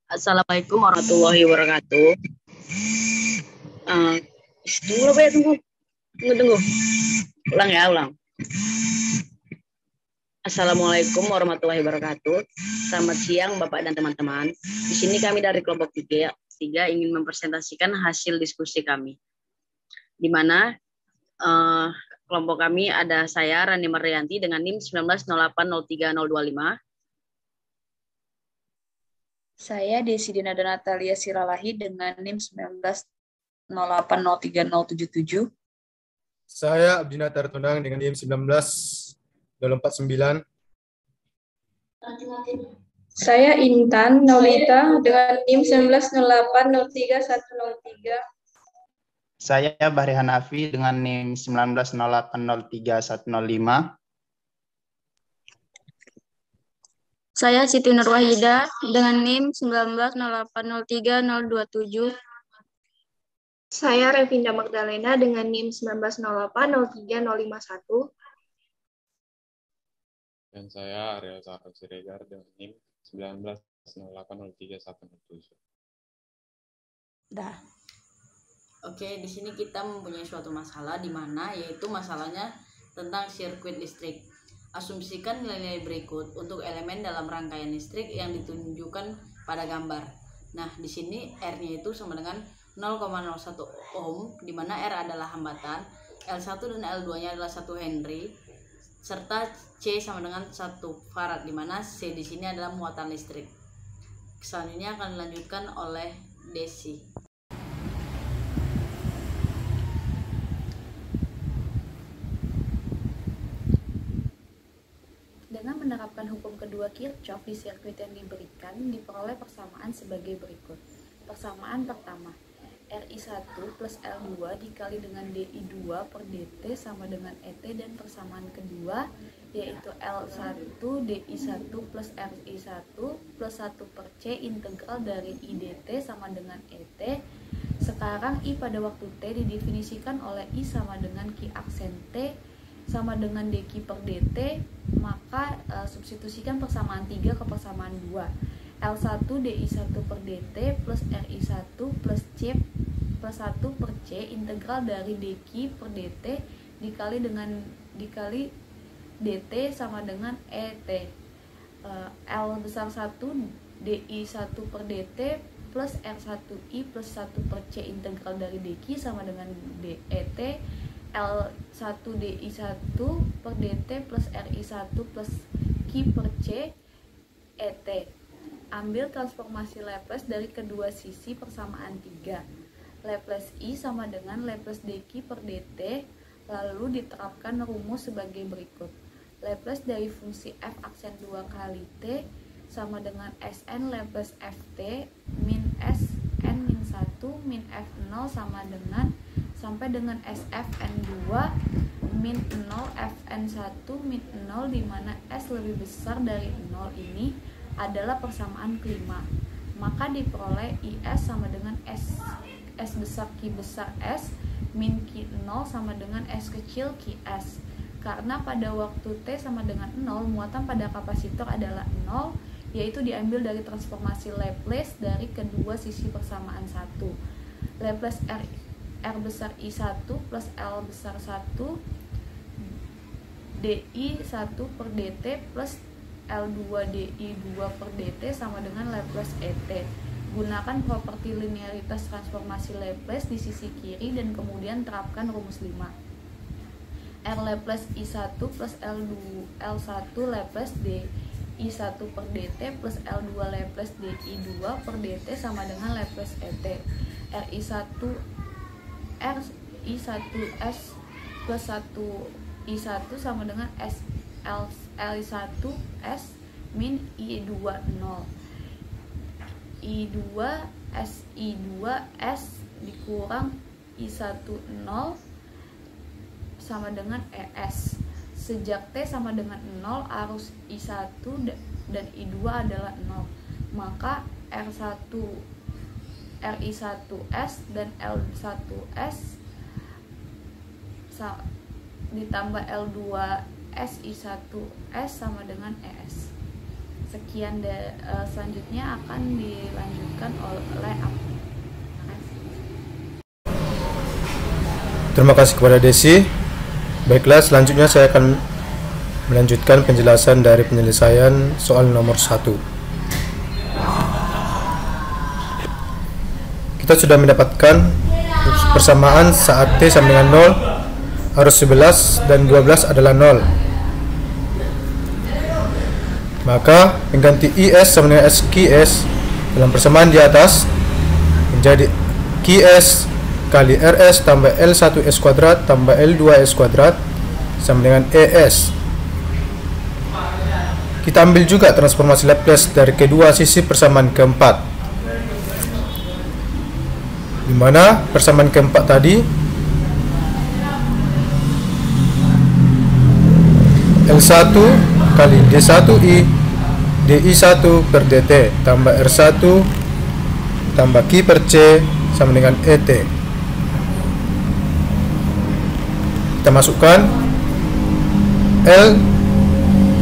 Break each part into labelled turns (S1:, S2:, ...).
S1: Assalamualaikum warahmatullahi wabarakatuh. Tunggu. Ulang. Assalamualaikum warahmatullahi wabarakatuh. Selamat siang Bapak dan teman-teman. Di sini kami dari kelompok 3 ingin mempresentasikan hasil diskusi kami. Di mana kelompok kami ada saya Rani Maryanti dengan NIM 1908030225.
S2: Saya Desidina Natalia Siralahi dengan NIM 1908030077.
S3: Saya Abdina Tartunang dengan NIM 1949.
S4: Saya Intan Naulita dengan NIM 1908030103.
S5: Saya Bahri Hanafi dengan NIM 1908030105.
S6: Saya Siti Nurwahida dengan NIM 1908030027.
S4: Saya Revinda Magdalena dengan NIM 1908030151.
S7: Dan saya Ariel Zahra Siregar dengan NIM 1908030107.
S2: Dah.
S1: Oke, di sini kita mempunyai suatu masalah di mana yaitu masalahnya tentang sirkuit listrik. Asumsikan nilai-nilai berikut untuk elemen dalam rangkaian listrik yang ditunjukkan pada gambar. Nah, di sini R-nya itu sama dengan 0,01 ohm, di mana R adalah hambatan, L1 dan L2-nya adalah 1 Henry, serta C sama dengan 1 farad, di mana C di sini adalah muatan listrik. Selanjutnya akan dilanjutkan oleh Desi.
S2: Dengan menerapkan hukum kedua Kirchhoff di sirkuit yang diberikan, diperoleh persamaan sebagai berikut. Persamaan pertama, RI1 plus L2 dikali dengan DI2 per DT sama dengan ET, dan persamaan kedua yaitu L1 DI1 plus RI1 plus 1 per C integral dari IDT sama dengan ET. Sekarang I pada waktu T didefinisikan oleh I sama dengan Q aksen T sama dengan dq per dt, maka substitusikan persamaan 3 ke persamaan 2. L1 di1 per dt plus ri1 plus c plus 1 per c integral dari dq per dt dikali dt sama dengan et. L besar 1 di1 per dt plus r1i plus 1 per c integral dari dq sama dengan det. L1 di1 per dt plus ri1 plus q per c et. Ambil transformasi Laplace dari kedua sisi persamaan 3. Laplace i sama dengan Laplace dq per dt, lalu diterapkan rumus sebagai berikut. Laplace dari fungsi f aksen 2 kali t sama dengan Sn Laplace ft min Sn min 1 min f0 sama dengan sampai dengan SFN2 min 0 Fn1 min 0, di mana S lebih besar dari 0 ini adalah persamaan kelima. Maka diperoleh IS sama dengan S besar Q besar S min Q0 sama dengan S kecil QS. Karena pada waktu T sama dengan 0, muatan pada kapasitor adalah 0, yaitu diambil dari transformasi Laplace dari kedua sisi persamaan 1. Laplace R besar I1 plus L besar 1 DI1 per DT plus L2 DI2 per DT sama dengan Laplace ET. Gunakan properti linearitas transformasi Laplace di sisi kiri dan kemudian terapkan rumus 5. R Laplace I1 plus L1 Laplace DI1 per DT plus L2 Laplace DI2 per DT sama dengan Laplace ET. RI1S plus 1 I1 sama dengan L1S min I20. I2S dikurang I10 sama dengan ES. Sejak T sama dengan 0, arus I1 dan I2 adalah 0. Maka RI1S dan L1S ditambah L2S I1S sama dengan ES. Sekian, selanjutnya akan dilanjutkan oleh aku.
S3: Terima kasih kepada Desi. Baiklah, selanjutnya saya akan melanjutkan penjelasan dari penyelesaian soal nomor 1. Kita sudah mendapatkan persamaan saat T sama dengan 0, arus 11 dan 12 adalah 0. Maka pengganti IS sama dengan SQS dalam persamaan di atas menjadi QS kali RS tambah L1S kuadrat tambah L2S kuadrat sama dengan ES. Kita ambil juga transformasi Laplace dari kedua sisi persamaan keempat, di mana persamaan keempat tadi L1 kali D1I DI1 per DT tambah R1 tambah Q per C sama dengan ET. Kita masukkan L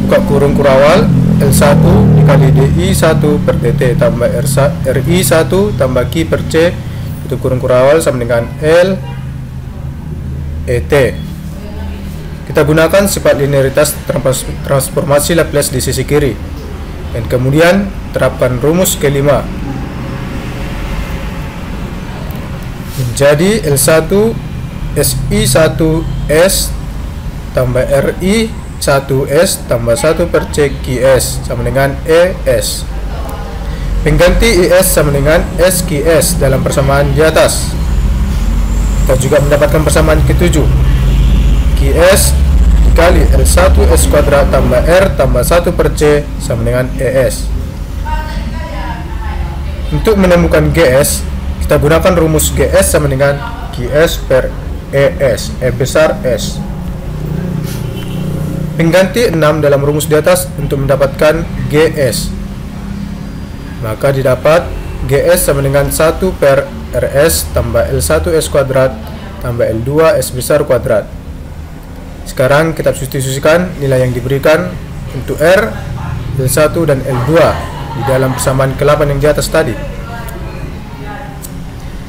S3: buka kurung kurawal L1 dikali DI1 per DT tambah RI1 tambah Q per C itu kurung kurawal sama dengan L ET. Kita gunakan sifat linearitas transformasi Laplace di sisi kiri dan kemudian terapkan rumus kelima menjadi L1 SI1S tambah RI1S tambah 1 per C QS sama dengan ES. Pengganti IS sama dengan SQS dalam persamaan di atas. Kita juga mendapatkan persamaan ke-7. QS dikali L1S kuadrat tambah R tambah 1 per C sama dengan ES. Untuk menemukan GS, kita gunakan rumus GS sama dengan QS per ES, E besar S. Pengganti 6 dalam rumus di atas untuk mendapatkan GS. Maka didapat GS sama dengan 1 per RS tambah L1S kuadrat tambah L2 S besar kuadrat. Sekarang kita substitusikan nilai yang diberikan untuk R, L1 dan L2 di dalam persamaan ke-8 yang di atas tadi.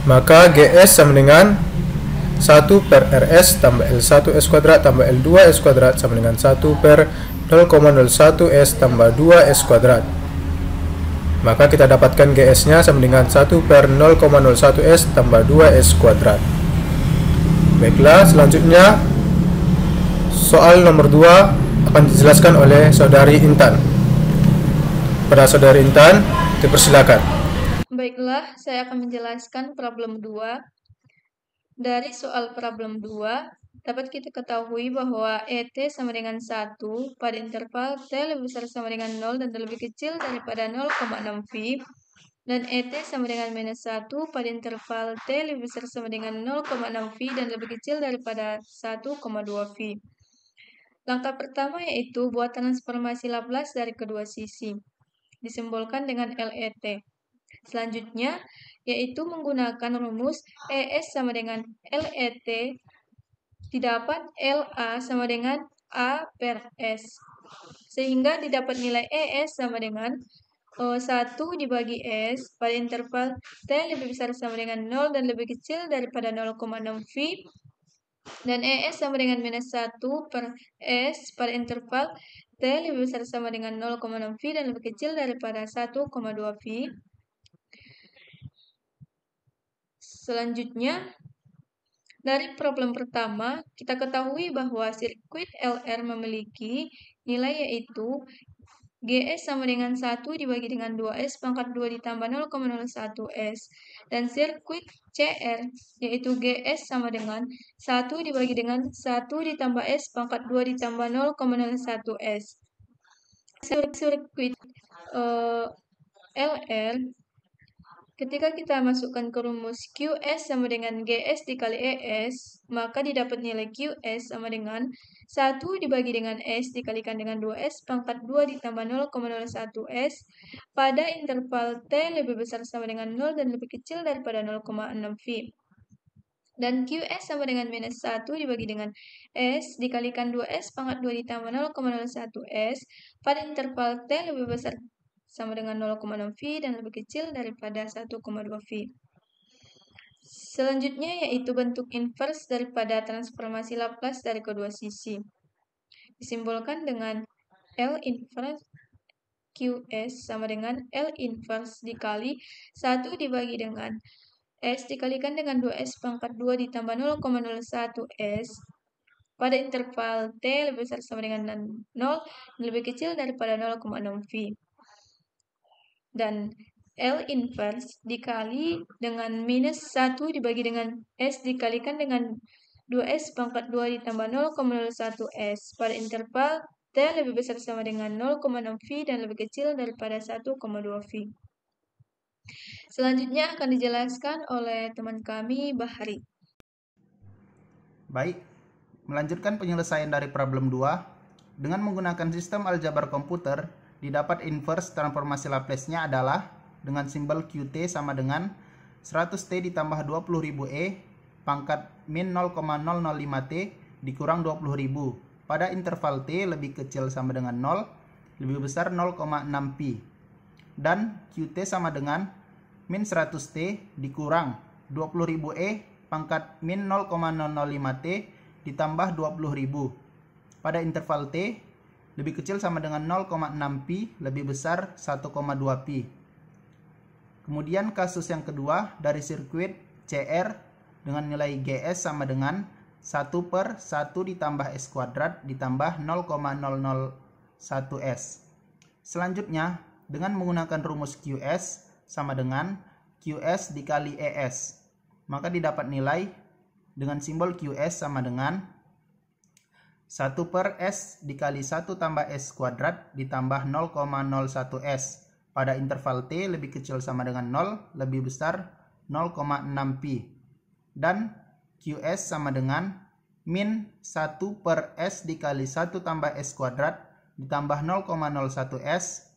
S3: Maka GS sama dengan 1 per RS tambah L1S kuadrat tambah L2S kuadrat sama dengan 1 per 0,01S tambah 2S kuadrat. Maka kita dapatkan GS-nya sama dengan 1 per 0,01S tambah 2S kuadrat. Baiklah, selanjutnya soal nomor 2 akan dijelaskan oleh Saudari Intan. Pada Saudari Intan, dipersilakan.
S4: Baiklah, saya akan menjelaskan problem 2. Dari soal problem 2, dapat kita ketahui bahwa ET sama dengan 1 pada interval T lebih besar sama dengan 0 dan lebih kecil daripada 0,6 V, dan ET sama dengan minus 1 pada interval T lebih besar sama dengan 0,6 V dan lebih kecil daripada 1,2 V. Langkah pertama yaitu buat transformasi Laplace dari kedua sisi, disimbolkan dengan LET. Selanjutnya, yaitu menggunakan rumus ES sama dengan LET, didapat LA sama dengan A per S. Sehingga didapat nilai ES sama dengan 1 dibagi S pada interval T lebih besar sama dengan 0 dan lebih kecil daripada 0,6 V, dan ES sama dengan minus 1 per S pada interval T lebih besar sama dengan 0,6 V dan lebih kecil daripada 1,2 V. Selanjutnya, dari problem pertama, kita ketahui bahwa sirkuit LR memiliki nilai yaitu GS sama dengan 1 dibagi dengan 2S pangkat 2 ditambah 0,01S, dan sirkuit CR yaitu GS sama dengan 1 dibagi dengan 1 ditambah S pangkat 2 ditambah 0,01S. Sirkuit LR, ketika kita masukkan ke rumus QS sama dengan GS dikali ES, maka didapat nilai QS sama dengan 1 dibagi dengan S dikalikan dengan 2S pangkat 2 ditambah 0,01S pada interval T lebih besar sama dengan 0 dan lebih kecil daripada 0,6 V. Dan QS sama dengan minus 1 dibagi dengan S dikalikan 2S pangkat 2 ditambah 0,01S pada interval T lebih besar sama dengan 0,6 V dan lebih kecil daripada 1,2 V. Selanjutnya yaitu bentuk inverse daripada transformasi Laplace dari kedua sisi. Disimbolkan dengan L inverse QS sama dengan L inverse dikali 1 dibagi dengan S dikalikan dengan 2S pangkat 2 ditambah 0,01S pada interval T lebih besar sama dengan 0 lebih kecil daripada 0,6 V. Dan L inverse dikali dengan minus 1 dibagi dengan S dikalikan dengan 2S pangkat 2 ditambah 0,01S pada interval T lebih besar sama dengan 0,6 V dan lebih kecil daripada 1,2 V. Selanjutnya akan dijelaskan oleh teman kami, Bahari.
S5: Baik, melanjutkan penyelesaian dari problem 2. Dengan menggunakan sistem aljabar komputer, didapat inverse transformasi Laplace-nya adalah dengan simbol QT sama dengan 100T ditambah 20.000 E pangkat min 0,005T dikurang 20.000 pada interval T lebih kecil sama dengan 0, lebih besar 0,6 Pi. Dan QT sama dengan min 100T dikurang 20.000 E pangkat min 0,005T ditambah 20.000 pada interval T lebih kecil sama dengan 0,6 Pi lebih besar 1,2 Pi. Kemudian kasus yang kedua dari sirkuit CR dengan nilai GS sama dengan 1/1 ditambah S kuadrat ditambah 0,001S. Selanjutnya dengan menggunakan rumus QS sama dengan QS dikali ES, maka didapat nilai dengan simbol QS sama dengan 1/S dikali 1 tambah S kuadrat ditambah 0,01S pada interval T lebih kecil sama dengan 0 lebih besar 0,6 Pi. Dan QS sama dengan min 1/S dikali 1 tambah S kuadrat ditambah 0,01S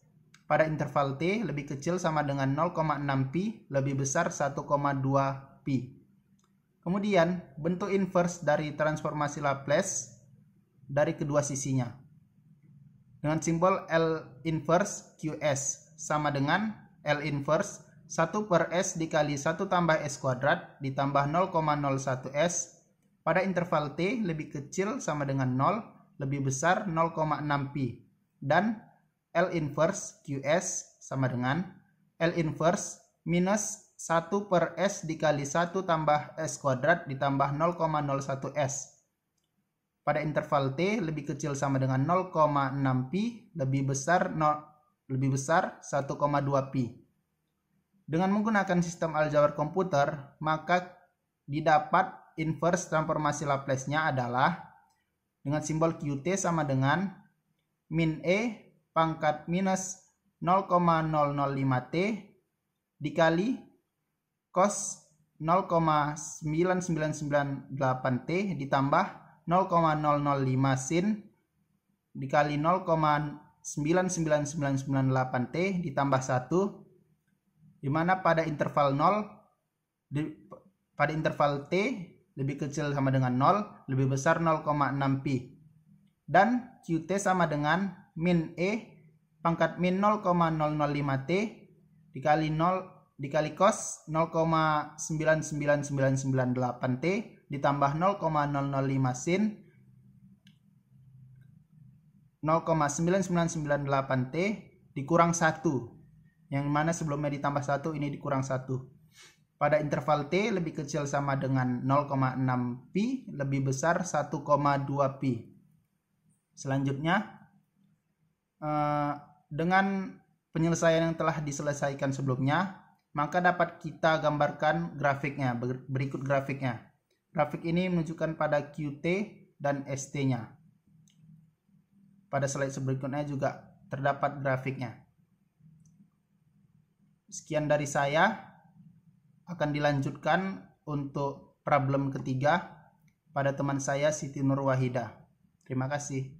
S5: pada interval T lebih kecil sama dengan 0,6 Pi lebih besar 1,2 Pi. Kemudian bentuk inverse dari transformasi Laplace dari kedua sisinya dengan simbol L inverse QS sama dengan L inverse 1/S dikali 1 tambah S kuadrat ditambah 0,01S pada interval T lebih kecil sama dengan 0 lebih besar 0,6 Pi. Dan L inverse QS sama dengan L inverse minus 1/S dikali 1 tambah S kuadrat ditambah 0,01S pada interval T lebih kecil sama dengan 0,6 Pi lebih besar 1,2 Pi. Dengan menggunakan sistem aljabar komputer, maka didapat inverse transformasi Laplace-nya adalah dengan simbol QT sama dengan min E pangkat minus 0,005T dikali cos 0,9998T ditambah 0,005 sin dikali 0,9998T ditambah 1, dimana pada interval 0 pada interval T lebih kecil sama dengan 0 lebih besar 0,6 Pi. Dan QT sama dengan min E pangkat min 0,005T dikali cos 0,9998T ditambah 0,005 sin 0,9998T dikurang 1, yang mana sebelumnya ditambah 1 ini dikurang 1 pada interval T lebih kecil sama dengan 0,6 Pi lebih besar 1,2 Pi. Selanjutnya dengan penyelesaian yang telah diselesaikan sebelumnya, maka dapat kita gambarkan grafiknya. Berikut grafiknya. Grafik ini menunjukkan pada QT dan ST-nya. Pada slide berikutnya juga terdapat grafiknya. Sekian dari saya. Akan dilanjutkan untuk problem ketiga pada teman saya Siti Nurwahida. Terima kasih.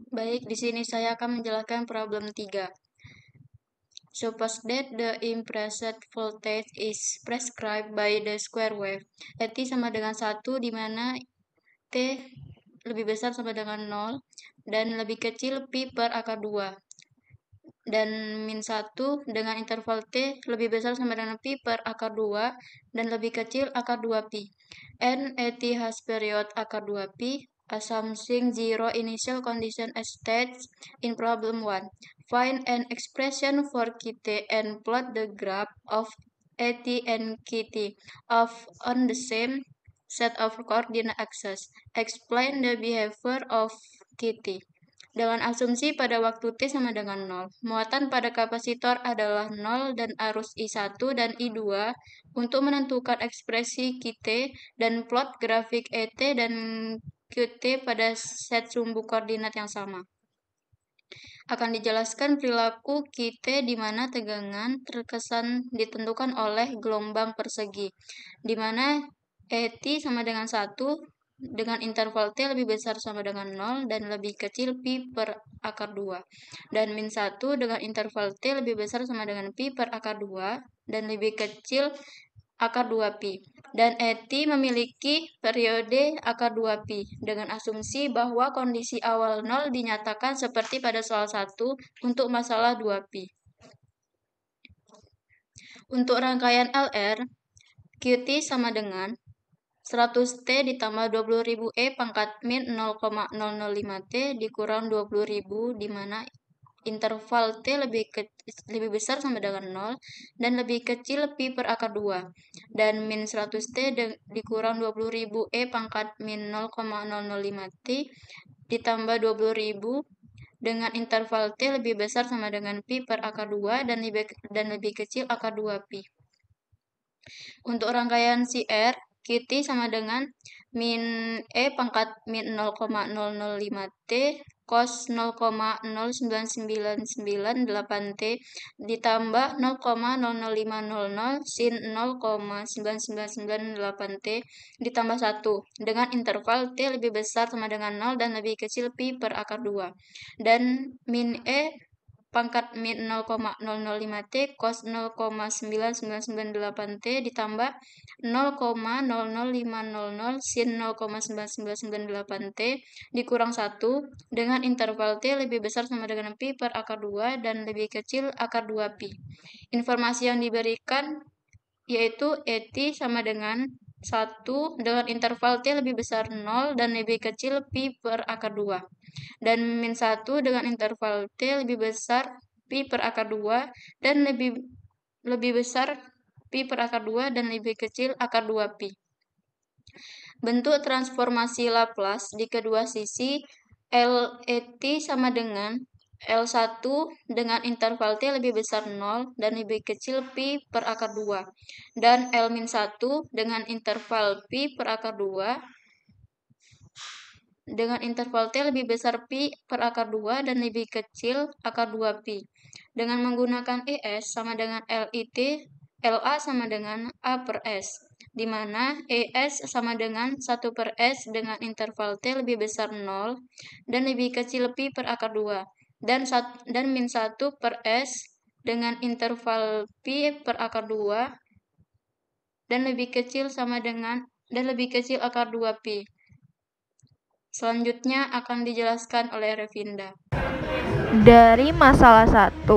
S6: Baik, di sini saya akan menjelaskan problem 3. Suppose that the imprecise voltage is prescribed by the square wave. T sama dengan 1 di mana T lebih besar sama dengan 0 dan lebih kecil pi per akar 2. Dan min 1 dengan interval T lebih besar sama dengan pi per akar 2 dan lebih kecil akar 2 pi. And T has period akar 2 pi, assuming zero initial condition as stated in problem 1. Find an expression for Kt and plot the graph of At and Kt on the same set of coordinate axes. Explain the behavior of Kt. Dengan asumsi pada waktu T sama dengan 0, muatan pada kapasitor adalah 0 dan arus I1 dan I2 untuk menentukan ekspresi Kt dan plot grafik Et dan Qt pada set sumbu koordinat yang sama. Akan dijelaskan perilaku Qt di mana tegangan terkesan ditentukan oleh gelombang persegi, di mana Et sama dengan 1 dengan interval T lebih besar sama dengan 0 dan lebih kecil pi per akar 2. Dan min 1 dengan interval T lebih besar sama dengan pi per akar 2 dan lebih kecil akar 2 pi. Dan Et memiliki periode akar 2 pi dengan asumsi bahwa kondisi awal 0 dinyatakan seperti pada soal 1 untuk masalah 2 pi. Untuk rangkaian LR, Qt sama dengan 100T ditambah 20.000 E pangkat min 0,005T dikurang 20.000 di mana interval T lebih besar sama dengan 0 dan lebih kecil pi per akar 2 dan min 100T dikurang 20.000 E pangkat min 0,005T ditambah 20.000 dengan interval T lebih besar sama dengan pi per akar 2 dan lebih kecil akar 2 pi. Untuk rangkaian CR, Qt sama dengan min E pangkat min 0,005T cos 0,09998T ditambah 0,00500 sin 0,9998T ditambah 1 dengan interval T lebih besar sama dengan 0 dan lebih kecil pi per akar 2 dan min E pangkat min 0,005T cos 0,9998T ditambah 0,00500 sin 0,9998T dikurang 1 dengan interval T lebih besar sama dengan pi per akar 2 dan lebih kecil akar 2 pi. Informasi yang diberikan yaitu Et sama dengan 1 dengan interval T lebih besar 0 dan lebih kecil pi per akar 2 dan min 1 dengan interval T lebih besar pi per akar 2 dan lebih besar pi per akar 2 dan lebih kecil akar 2 pi. Bentuk transformasi Laplace di kedua sisi Let sama dengan L1 dengan interval T lebih besar 0 dan lebih kecil pi per akar 2 dan L-1 dengan interval pi per akar 2 dengan interval T lebih besar pi per akar 2 dan lebih kecil akar 2 pi. Dengan menggunakan ES sama dengan LIT, LA sama dengan A per S, di mana ES sama dengan 1 per S dengan interval T lebih besar 0 dan lebih kecil pi per akar 2, dan min 1 per S dengan interval pi per akar 2 dan lebih kecil akar 2 pi. Selanjutnya akan dijelaskan oleh Revinda.
S2: Dari masalah 1,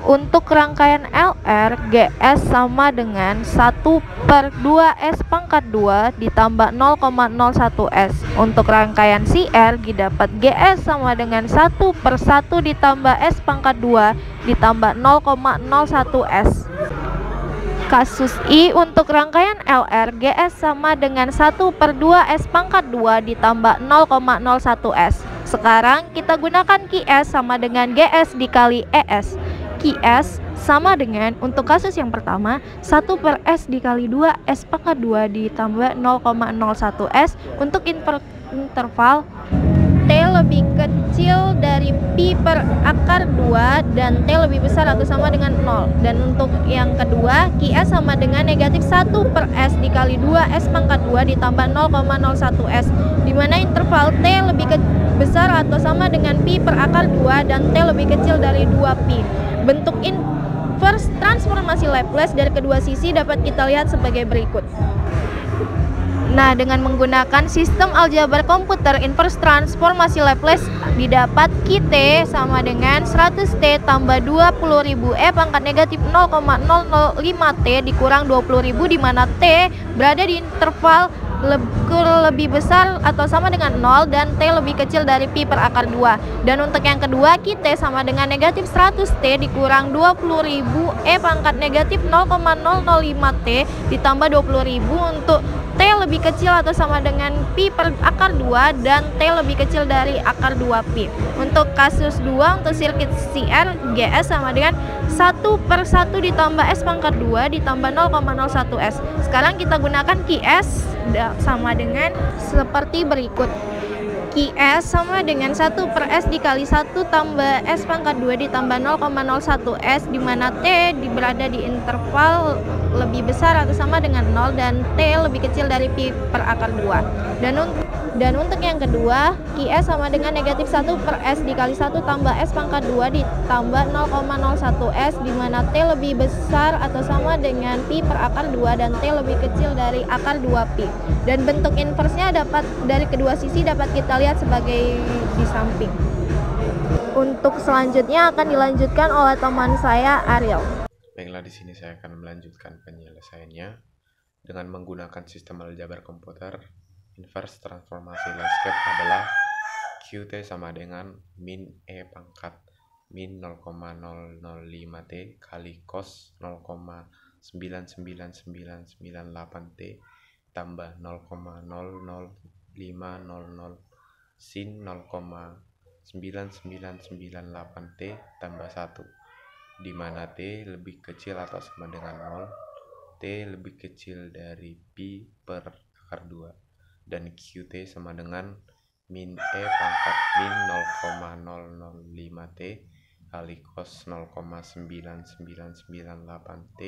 S2: untuk rangkaian LR, GS sama dengan 1 per 2S pangkat 2 ditambah 0,01S. Untuk rangkaian CR, didapat GS sama dengan 1 per 1 ditambah S pangkat 2 ditambah 0,01S. Kasus I, untuk rangkaian LR, GS sama dengan 1 per 2S pangkat 2 ditambah 0,01S. Sekarang kita gunakan QS sama dengan GS dikali ES. QS sama dengan, untuk kasus yang pertama, 1 per S dikali 2S pangkat 2 ditambah 0,01S untuk interval T lebih kecil dari pi per akar 2 dan T lebih besar atau sama dengan 0. Dan untuk yang kedua, QS sama dengan negatif 1 per S dikali 2S pangkat 2 ditambah 0,01S, di mana interval T lebih besar atau sama dengan pi per akar 2 dan T lebih kecil dari 2 pi. Bentuk
S4: inverse transformasi Laplace dari kedua sisi dapat kita lihat sebagai berikut. Nah, dengan menggunakan sistem aljabar komputer, inverse transformasi Laplace didapat QT sama dengan 100T tambah 20.000 E pangkat negatif 0,005T dikurang 20.000, di mana T berada di interval lebih besar atau sama dengan 0 dan T lebih kecil dari pi per akar 2. Dan untuk yang kedua, QT sama dengan negatif 100T dikurang 20.000 E pangkat negatif 0,005T ditambah 20.000 untuk T lebih kecil atau sama dengan pi per akar 2 dan T lebih kecil dari akar 2 pi. Untuk kasus 2, untuk sirkuit CR, GS sama dengan 1/1 ditambah S pangkat 2 ditambah 0,01S. Sekarang kita gunakan QS sama dengan seperti berikut. QS sama dengan 1/S dikali 1 tambah S pangkat 2 ditambah 0,01S, di mana T berada di interval lebih besar atau sama dengan 0 dan T lebih kecil dari pi per akar 2. Dan untuk yang kedua, QS sama dengan negatif 1/S dikali 1 tambah S pangkat 2 ditambah 0,01S, di mana T lebih besar atau sama dengan pi per akar 2 dan T lebih kecil dari akar 2 pi. Dan bentuk inversnya dapat dari kedua sisi dapat kita lihat sebagai di samping. Untuk selanjutnya akan dilanjutkan oleh teman saya, Ariel.
S7: Baiklah, di sini saya akan melanjutkan penyelesaiannya dengan menggunakan sistem aljabar komputer. Inverse transformasi landscape adalah QT sama dengan min E pangkat min 0,005T kali cos 0,99998T tambah 0,00500 sin 0,9998T tambah 1, di mana T lebih kecil atau sama dengan 0, T lebih kecil dari pi per akar 2, dan QT sama dengan min E pangkat min 0,005T kali cos 0,99998T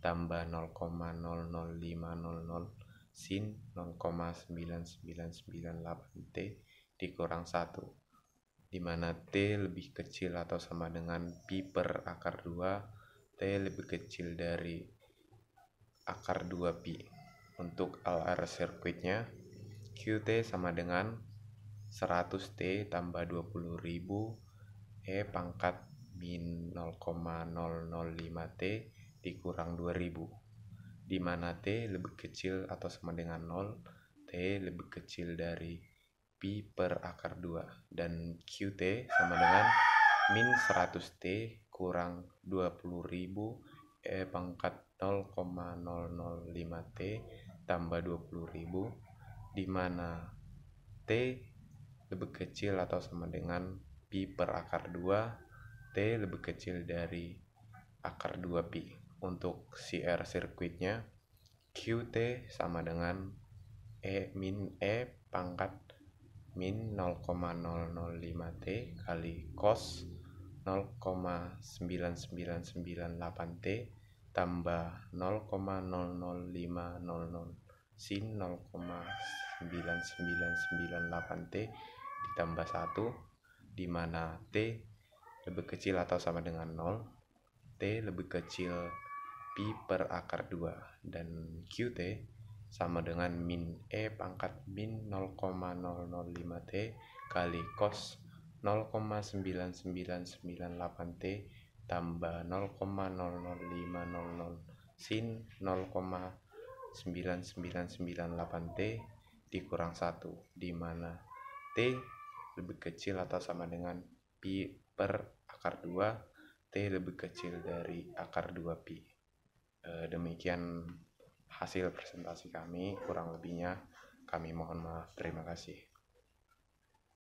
S7: tambah 0,00500 sin 0,9998T dikurang 1, di mana T lebih kecil atau sama dengan pi per akar 2, T lebih kecil dari akar 2 pi. Untuk LR sirkuitnya, QT sama dengan 100T tambah 20.000 E pangkat min 0,005T dikurang 2000, di mana T lebih kecil atau sama dengan 0, T lebih kecil dari pi per akar 2, dan QT sama dengan min 100T kurang 20.000 E pangkat 0,005T tambah 20.000, di mana T lebih kecil atau sama dengan pi per akar 2, T lebih kecil dari akar 2 pi. Untuk CR sirkuitnya, QT sama dengan min E pangkat min 0,005T kali cos 0,99998T tambah 0,00500 sin 0,9998T ditambah 1, di mana T lebih kecil atau sama dengan 0, T lebih kecil pi per akar 2, dan QT sama dengan min E pangkat min 0,005T kali cos 0,9998T tambah 0,00500 sin 0,9998T dikurang 1, di mana T lebih kecil atau sama dengan pi per akar 2, T lebih kecil dari akar 2 pi. Demikian hasil presentasi kami, kurang lebihnya kami mohon maaf. Terima kasih.